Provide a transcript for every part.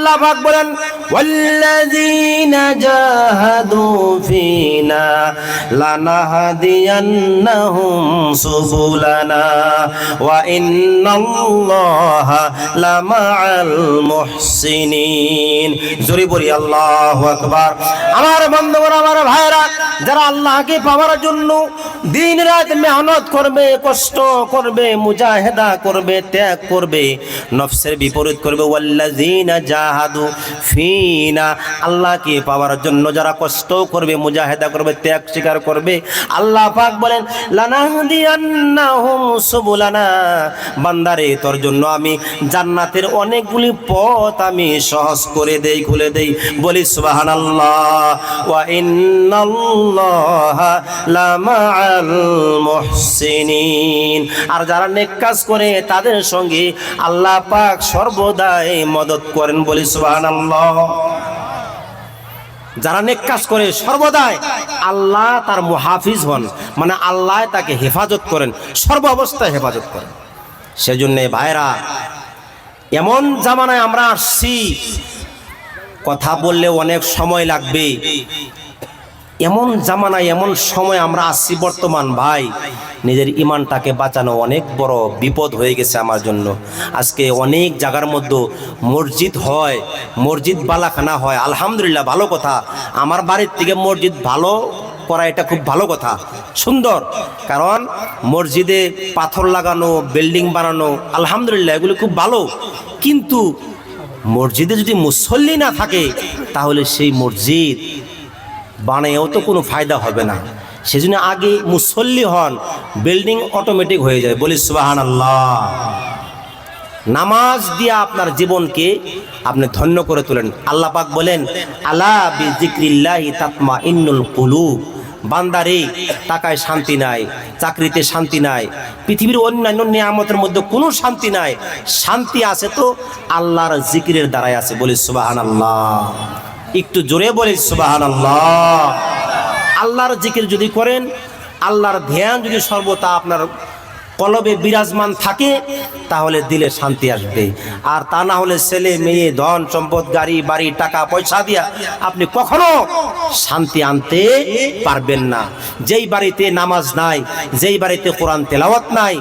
আল্লাহ পাক বলেন ওয়াল্লাযীনা জাহাদু ফীনা লানাহদিয়ান্নাহুম সুবুলানা ওয়া ইন্নাল্লাহা লামাআল মুহসিনিন। জোরে বলি আল্লাহু আকবার। আমার বন্ধুরা, আমার ভাইরা, যারা আল্লাহকে পাওয়ার জন্য দিন রাত মেহনত করবে, কষ্ট করবে, মুজাহিদা করবে, ত্যাগ করবে, নফসের বিপরীত করবে, ওয়াল্লাযীনা জাহাদু ফীনা, আল্লাহকে পাওয়ার জন্য যারা কষ্ট করবে, মুজাহিদা করবে, ত্যাগ স্বীকার করবে, আল্লাহ পাক বলেন লানাহদিয়ান্নাহুম সুবুলানা, বান্দারে তোর জন্য আমি জান্নাতের অনেকগুলি পথ আমি সহজ করে দেই, খুলে দেই। বলি সুবহানাল্লাহ। ওয়া ইন্নাল্লাহা লামাআল মুহসিনিন, আর যারা নেক কাজ করে তাদের সঙ্গে আল্লাহ পাক সর্বদাই মদত করেন। বলি সুবহানাল্লাহ। যারা নেক কাজ করে সর্বদাই আল্লাহ তার মুহাফিজ হন, মানে আল্লাহ তাকে হেফাজত করেন, সর্ব অবস্থায় হেফাজত করেন। সেজন্য ভাইরা, এমন জামানায় আমরা আসছি, কথা বললে অনেক সময় লাগবে, এমন জামানায় এমন সময় আমরা আসছি বর্তমান ভাই, নিজের ইমানটাকে বাঁচানো অনেক বড় বিপদ হয়ে গেছে আমার জন্য। আজকে অনেক জায়গার মধ্যে মসজিদ হয়, মসজিদ বালাখানা হয়, আলহামদুলিল্লাহ, ভালো কথা। আমার বাড়ির থেকে মসজিদ ভালো করা এটা খুব ভালো কথা, সুন্দর। কারণ মসজিদে পাথর লাগানো, বিল্ডিং বানানো, আলহামদুলিল্লাহ, এগুলো খুব ভালো। কিন্তু মসজিদে যদি মুসল্লি না থাকে তাহলে সেই মসজিদ বানায়ও তো কোনো ফায়দা হবে না। সেজন্য আগে মুসল্লি হন, বিল্ডিং অটোমেটিক হয়ে যায়। বলি সুবহানাল্লাহ। নামাজ দিয়ে আপনার জীবনকে আপনি ধন্য করে তোলেন। আল্লাহ পাক বলেন আলা বিযিকরিল্লাহি তাতমাইন্নুল কুলুব, বান্দারে টাকায় শান্তি নাই, চাকরিতে শান্তি নাই, পৃথিবীর অন্যান্য নিয়ামতের মধ্যে কোনো শান্তি নাই, শান্তি আছে তো আল্লাহর জিকিরের দ্বারাই আছে। বলি সুবহানাল্লাহ। একটু জোরে বলি সুবহানাল্লাহ। আল্লাহর জিকির যদি করেন, আল্লাহর ধ্যান যদি সর্বদা আপনার কলবে বিরাজমান থাকে, তাহলে দিলে শান্তি আসবে। আর তা না হলে ছেলে মেয়ে, ধন সম্পদ, গাড়ি বাড়ি, টাকা পয়সা দিয়া আপনি কখনো শান্তি আনতে পারবেন না। যেই বাড়িতে নামাজ নাই, যেই বাড়িতে কোরআন তেলাওয়াত নাই,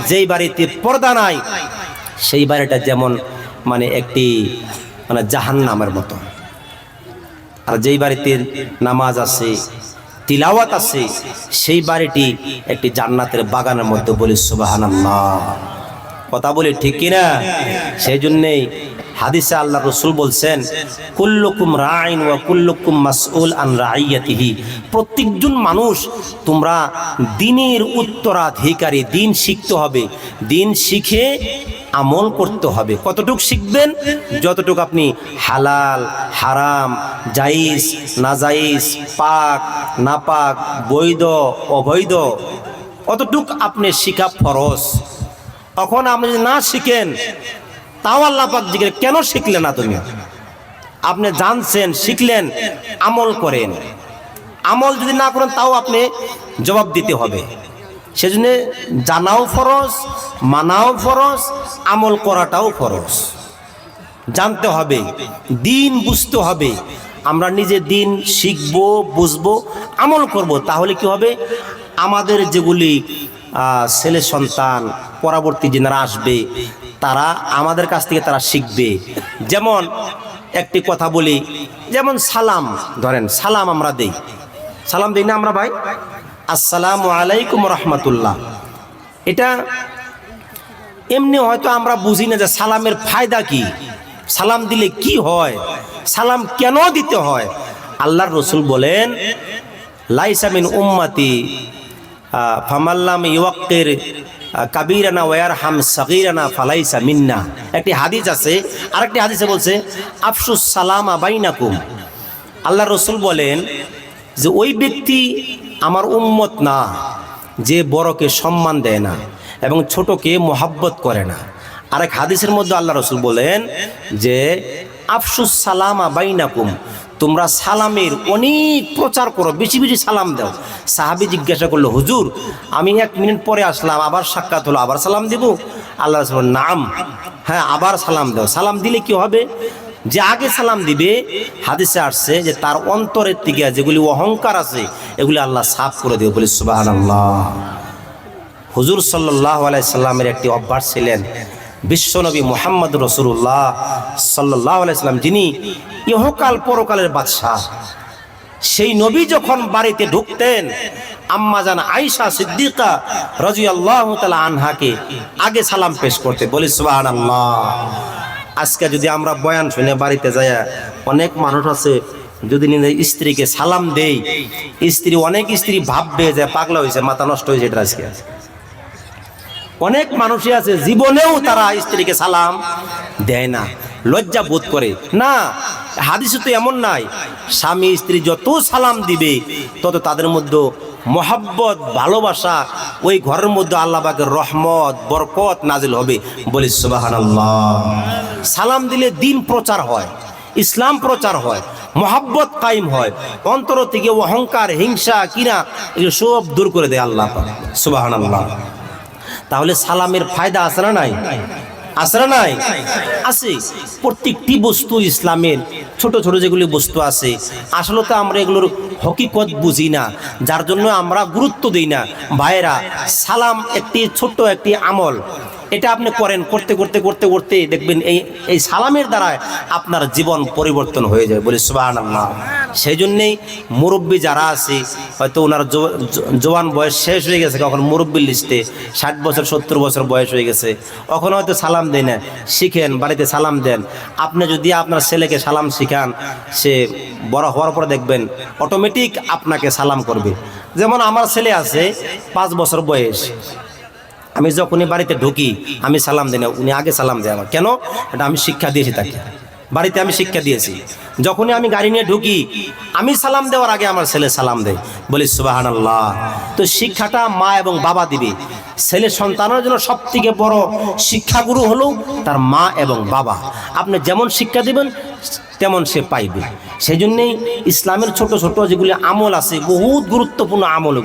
যেই বাড়িতে পর্দা নাই, সেই বাড়িটা যেমন একটি জাহান্নামের মতো। আর যেই বাড়িতে নামাজ আছে, তিলাওয়াত আছে, সেই বাড়িটি একটি জান্নাতের বাগানের মধ্যে। বলি সুবহানাল্লাহ। কথা বলি ঠিক কিনা? সেই জন্যেই হাদিসে আল্লাহ রসুল বলছেন কুল্লুকুম রাইন ওয়া কুল্লুকুম মাসউল আন রাইয়াতিহি, প্রত্যেকজন মানুষ তোমরা দ্বীনের উত্তরাধিকারী। দিন শিখতে হবে, দিন শিখে আমল করতে হবে। কতটুক শিখবেন? যতটুক আপনি হালাল হারাম, জায়েজ নাজায়েজ, পাক নাপাক, বৈধ অবৈধ, অতটুক আপনি শিখা ফরজ। এখন আপনি যদি না শিখেন, তাও আল্লাহ পাক জিজ্ঞেস কেন শিখলেন না তুমি? আপনি জানছেন, শিখলেন, আমল করেন। আমল যদি না করেন তাও আপনি জবাব দিতে হবে। সেজন্য জানাও ফরজ, মানাও ফরজ, আমল করাটাও ফরজ। জানতে হবে, দিন বুঝতে হবে। আমরা নিজে দিন শিখবো, বুঝবো, আমল করব, তাহলে কি হবে? আমাদের যেগুলি ছেলে সন্তান, পরবর্তী যারা আসবে, তারা আমাদের কাছ থেকে তারা শিখবে। যেমন একটি কথা বলি, যেমন সালাম ধরেন, সালাম আমরা দেই, সালাম দিই না আমরা ভাই? আসসালামু আলাইকুম রহমতুল্লাহ। এটা এমনি হয়তো আমরা বুঝি না যে সালামের ফায়দা কি, সালাম দিলে কি হয়, সালাম কেন দিতে হয়। আল্লাহর রসুল বলেন লাইসা মিন উম্মতি ফামাল্লাম ইউক্কির কাবীরানা ওয়া ইয়ারহাম সাগীরানা ফালাইসা মিন্না। একটি হাদিস আছে, আরেকটি হাদিসে বলছে আফসুস সালামা বাইনাকুম। আল্লাহর রসুল বলেন যে ওই ব্যক্তি আমার উম্মত না যে বড়কে সম্মান দেয় না এবং ছোটকে মোহাব্বত করে না। আরেক হাদিসের মধ্যে আল্লাহ রসুল বলেন যে আফসুস সালামা বাইনাকুম, তোমরা সালামের অনেক প্রচার করো, বেশি বেশি সালাম দাও। সাহাবী জিজ্ঞাসা করলো হুজুর, আমি 1 মিনিট পরে আসলাম, আবার সাক্ষাৎ হলো, আবার সালাম দিব? আল্লাহ রসুল নাম, হ্যাঁ আবার সালাম দাও। সালাম দিলে কি হবে? যে আগে সালাম দিবে হাদিসে আসছে যে তার অন্তরের থেকে যেগুলি অহংকার আছে এগুলি আল্লাহ সাফ করে দেবে বলি সুবহানাল্লাহ। হুজুর সাল্লাল্লাহু আলাইহি সাল্লামের একটি অভ্যাস ছিলেন, বিশ্বনবী মুহাম্মদ রাসূলুল্লাহ সাল্লাল্লাহু আলাইহি সাল্লাম যিনি ইহকাল পরকালের বাদশাহ, সেই নবী যখন বাড়িতে ঢুকতেন আম্মাজান আয়েশা সিদ্দিকা রাদিয়াল্লাহু তাআলা আনহাকে আগে সালাম পেশ করতে বলি সুবহানাল্লাহ। আজকে যদি আমরা বয়ান শুনে বাড়িতে যাই, অনেক মানুষ আছে যদি নিজের স্ত্রীকে সালাম দেই, অনেক স্ত্রী ভাববে যে পাগলা হয়েছে, মাথা নষ্ট হয়েছে। এটা আজকে অনেক মানুষই আছে জীবনেও তারা স্ত্রীকে সালাম দেয় না, লজ্জা বোধ করে না। হাদিসে তো এমন নাই, স্বামী স্ত্রী যত সালাম দিবে তত তাদের মধ্যে মোহাব্বত ভালোবাসা, ওই ঘরের মধ্যে আল্লাহ পাকের রহমত বরকত নাজিল হবে বলি সুবহানাল্লাহ। সালাম দিলে দিন প্রচার হয়, ইসলাম প্রচার হয়, মোহাব্বত কায়েম হয়, অন্তর থেকে অহংকার হিংসা কিনা এগুলো সব দূর করে দেয় আল্লাহ পাক সুবহানাল্লাহ। তাহলে সালামের ফায়দা আছে না নাই? আছে না নাই? আছে। প্রত্যেকটি বস্তু ইসলামের ছোট ছোট যেগুলি বস্তু আছে আসলে তো আমরা এগুলোর হকিকত বুঝি না, যার জন্য আমরা গুরুত্ব দিই না। ভাইরা, সালাম একটি ছোট্ট একটি আমল, এটা আপনি করেন, করতে করতে করতে করতে দেখবেন এই সালামের দ্বারা আপনার জীবন পরিবর্তন হয়ে যায় বলে সুবহানাল্লাহ। সেই জন্যেই মুরব্বী যারা আছে, হয়তো ওনার জওয়ান বয়স শেষ হয়ে গেছে, কখন মুরব্বীর লিস্টে 60 বছর 70 বছর বয়স হয়ে গেছে, এখন হয়তো সালাম দেয় না। শিখেন, বাড়িতে সালাম দেন। আপনি যদি আপনার ছেলেকে সালাম শিখান, সে বড় হওয়ার পরে দেখবেন অটোমেটিক আপনাকে সালাম করবে। যেমন আমার ছেলে আছে 5 বছর বয়স, আমি যখনই বাড়িতে ঢুকি আমি সালাম দিই না, উনি আগে সালাম দেয় আমার। কেন? এটা আমি শিক্ষা দিয়েছি তাকে, বাড়িতে আমি শিক্ষা দিয়েছি। যখনই আমি গাড়ি নিয়ে ঢুকি আমি সালাম দেওয়ার আগে আমার ছেলে সালাম দেয় বলি সুবহানাল্লাহ। তো শিক্ষাটা মা এবং বাবা দিবে। ছেলে সন্তানের জন্য সব থেকে বড় শিক্ষাগুরু হলো তার মা এবং বাবা। আপনি যেমন শিক্ষা দিবেন তেমন সে পাইবে। সেই জন্যেই ইসলামের ছোট ছোট যেগুলি আমল আছে, বহুত গুরুত্বপূর্ণ আমল,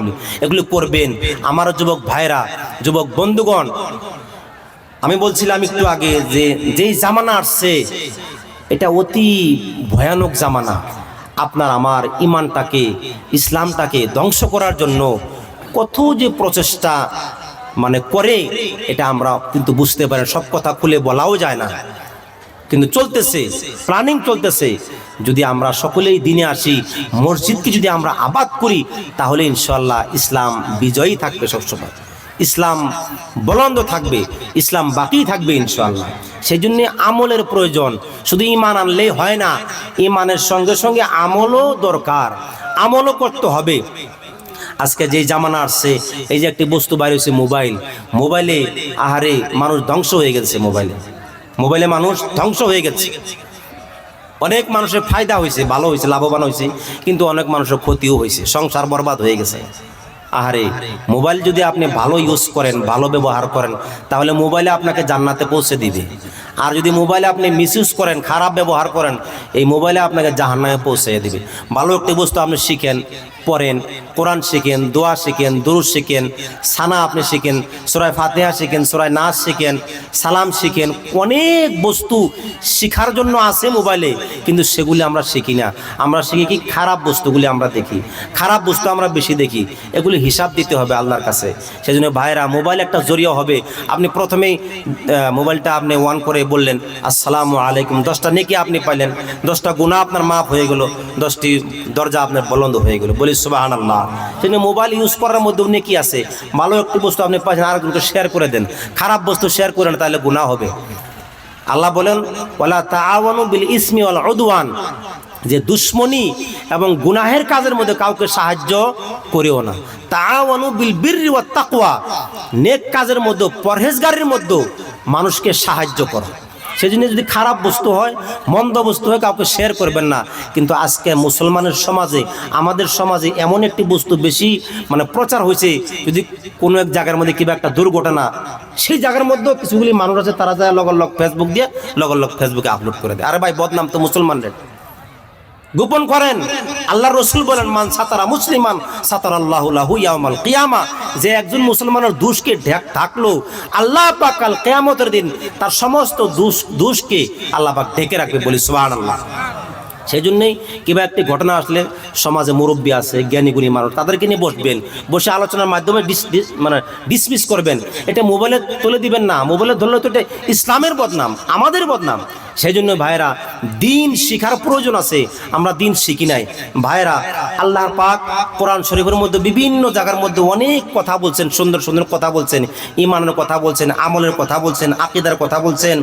এগুলি করবেন। আমার যুবক ভাইরা, যুবক বন্ধুগণ, আমি বলছিলাম একটু আগে যে যেই জামানা আসছে এটা অতি ভয়ানক জামানা। আপনার আমার ইমানটাকে, ইসলামটাকে ধ্বংস করার জন্য কত যে প্রচেষ্টা করে এটা আমরা কিন্তু বুঝতে পারি, সব কথা খুলে বলাও যায় না, কিন্তু চলতেছে, প্ল্যানিং চলতেছে। যদি আমরা সকলেই দিনে আসি, মসজিদকে যদি আমরা আবাদ করি, তাহলে ইনশাআল্লাহ ইসলাম বিজয়ী থাকবে, সবসময় ইসলাম বলন্দ থাকবে, ইসলাম বাকি থাকবে ইনশাআল্লাহ। সেই জন্য আমলের প্রয়োজন, শুধু ইমান আনলেই হয় না, ইমানের সঙ্গে সঙ্গে আমলও দরকার, আমলও করতে হবে। আজকে যে জামানা আসছে, এই যে একটি বস্তু বাইরে হয়েছে মোবাইলে আহারে মানুষ ধ্বংস হয়ে গেছে। মোবাইলে মানুষ ধ্বংস হয়ে গেছে। অনেক মানুষের ফায়দা হয়েছে, ভালো হয়েছে, লাভবান হয়েছে, কিন্তু অনেক মানুষের ক্ষতিও হয়েছে, সংসার বরবাদ হয়ে গেছে। আহারে, মোবাইল যদি আপনি ভালো ইউজ করেন, ভালো ব্যবহার করেন, তাহলে মোবাইলে আপনাকে জান্নাতে পৌঁছে দিবে। আর যদি মোবাইলে আপনি মিসইউজ করেন, খারাপ ব্যবহার করেন, এই মোবাইলে আপনাকে জাহান্নামে পৌঁছে দিবে। ভালো একটি বস্তু আপনি শিখেন, পড়েন, কোরআন শিখেন, দোয়া শিখেন, দুরূদ শিখেন, সানা আপনি শিখেন, সূরা ফাতিহা শিখেন, সূরা নাস শিখেন, সালাম শিখেন। অনেক বস্তু শিখার জন্য আছে মোবাইলে, কিন্তু সেগুলি আমরা শিখি না। আমরা শিখি কি? খারাপ বস্তুগুলি আমরা দেখি, খারাপ বস্তু আমরা বেশি দেখি। এগুলি হিসাব দিতে হবে আল্লাহর কাছে। সেই জন্য ভাইরা, মোবাইল একটা জরিয়া হবে। আপনি প্রথমেই মোবাইলটা আপনি অন করে বললেন আসসালামু আলাইকুম, 10টা নেকি আপনি পাইলেন, 10টা গুনাহ আপনার মাফ হয়ে গেল, 10টি দরজা আপনার বলন্দ হয়ে গেল বলি সুবহানাল্লাহ। সেই মোবাইল ইউজ করার মধ্যে নেকি আছে। ভালো একটি বস্তু আপনি পাচ্ছেন, আরেকজনকে শেয়ার করে দেন। খারাপ বস্তু শেয়ার করেন, তাহলে গুনাহ হবে। আল্লাহ বলেন ওয়ালা তাআওয়ানু বিল ইসমি ওয়াল উদওয়ান, যে দুশ্মনী এবং গুনাহের কাজের মধ্যে কাউকে সাহায্য করিও না। তাআওয়ানু বিল বিররি ওয়াত তাকওয়া, নেক কাজের মধ্যে, পরহেজগারির মধ্যে মানুষকে সাহায্য করো। সেই জন্য যদি খারাপ বস্তু হয়, মন্দ বস্তু হয়, কাউকে শেয়ার করবেন না। কিন্তু আজকে মুসলমানের সমাজে, আমাদের সমাজে এমন একটি বস্তু বেশি প্রচার হয়েছে, যদি কোনো এক জায়গার মধ্যে কিংবা একটা দুর্ঘটনা, সেই জায়গার মধ্যেও কিছুগুলি মানুষ আছে, তারা যায় লগর লগ ফেসবুক দিয়ে লগর লগ ফেসবুকে আপলোড করে দেয়। আরে ভাই, বদনাম তো মুসলমানদের। গোপন করেন। আল্লাহ রসুল বলেন, মান সাতারা মুসলিমান সাতারাল্লাহু লাহু ইয়াউমাল কিয়ামা, যে একজন মুসলমানের দোষকে ঢাকলো, আল্লাহ পাক কাল কিয়ামতের দিন তার সমস্ত দোষকে আল্লাহ পাক ঢেকে রাখবে, বলি সুবহানাল্লাহ। সেই জন্যই কিংবা একটি ঘটনা আসলে সমাজে মুরব্বী আছে, জ্ঞানী গুণী মানুষ, তাদেরকে নিয়ে বসবেন, বসে আলোচনার মাধ্যমে ডিসমিস করবেন। এটা মোবাইলে তুলে দিবেন না, মোবাইলে ধরলে তো এটা ইসলামের বদনাম, আমাদের বদনাম। সেই জন্য ভাইরা দিন শিখার প্রয়োজন আছে, আমরা দিন শিখি নাই ভাইরা। আল্লাহর পাক কোরআন শরীফের মধ্যে বিভিন্ন জায়গার মধ্যে অনেক কথা বলছেন, সুন্দর সুন্দর কথা বলছেন, ইমানের কথা বলছেন, আমলের কথা বলছেন, আকীদার কথা বলছেন।